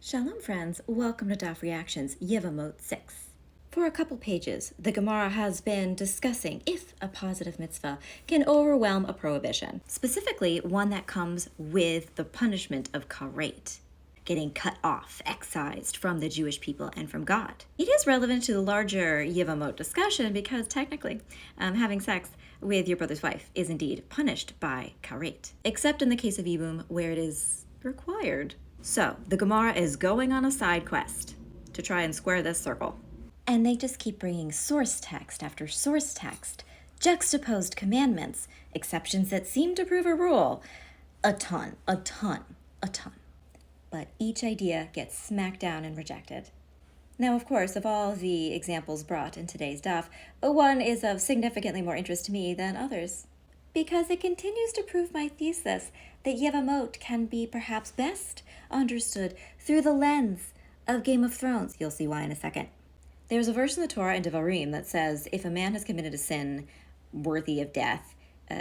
Shalom friends, welcome to Daf Reactions, Yevamot 6. For a couple pages, the Gemara has been discussing if a positive mitzvah can overwhelm a prohibition, specifically one that comes with the punishment of karet, getting cut off, excised from the Jewish people and from God. It is relevant to the larger Yevamot discussion because technically, having sex with your brother's wife is indeed punished by karet, except in the case of Yibum where it is required. So, the Gemara is going on a side quest to try and square this circle. And they just keep bringing source text after source text, juxtaposed commandments, exceptions that seem to prove a rule. A ton. But each idea gets smacked down and rejected. Now, of course, of all the examples brought in today's daf, one is of significantly more interest to me than others, because it continues to prove my thesis that Yevamot can be perhaps best understood through the lens of Game of Thrones. You'll see why in a second. There's a verse in the Torah in Devarim that says if a man has committed a sin worthy of death,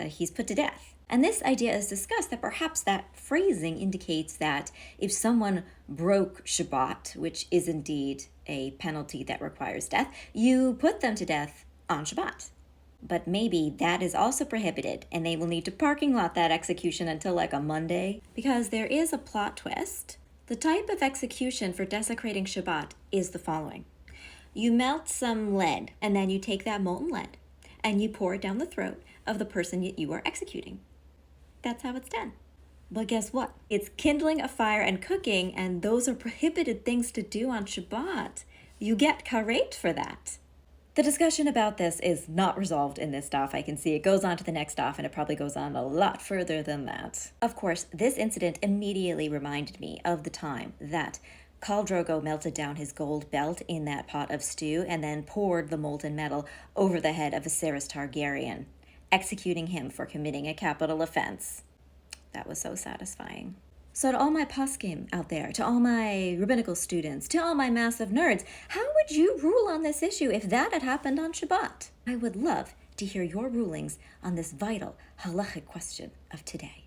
he's put to death. And this idea is discussed that perhaps that phrasing indicates that if someone broke Shabbat, which is indeed a penalty that requires death, you put them to death on Shabbat. But maybe that is also prohibited, and they will need to parking lot that execution until like a Monday, because there is a plot twist. The type of execution for desecrating Shabbat is the following. You melt some lead, and then you take that molten lead, and you pour it down the throat of the person you are executing. That's how it's done. But guess what? It's kindling a fire and cooking, and those are prohibited things to do on Shabbat. You get karet for that. The discussion about this is not resolved in this daf. I can see it goes on to the next daf, and it probably goes on a lot further than that. Of course, this incident immediately reminded me of the time that Khal Drogo melted down his gold belt in that pot of stew and then poured the molten metal over the head of Viserys Targaryen, executing him for committing a capital offense. That was so satisfying. So to all my poskim out there, to all my rabbinical students, to all my massive nerds, how would you rule on this issue if that had happened on Shabbat? I would love to hear your rulings on this vital halachic question of today.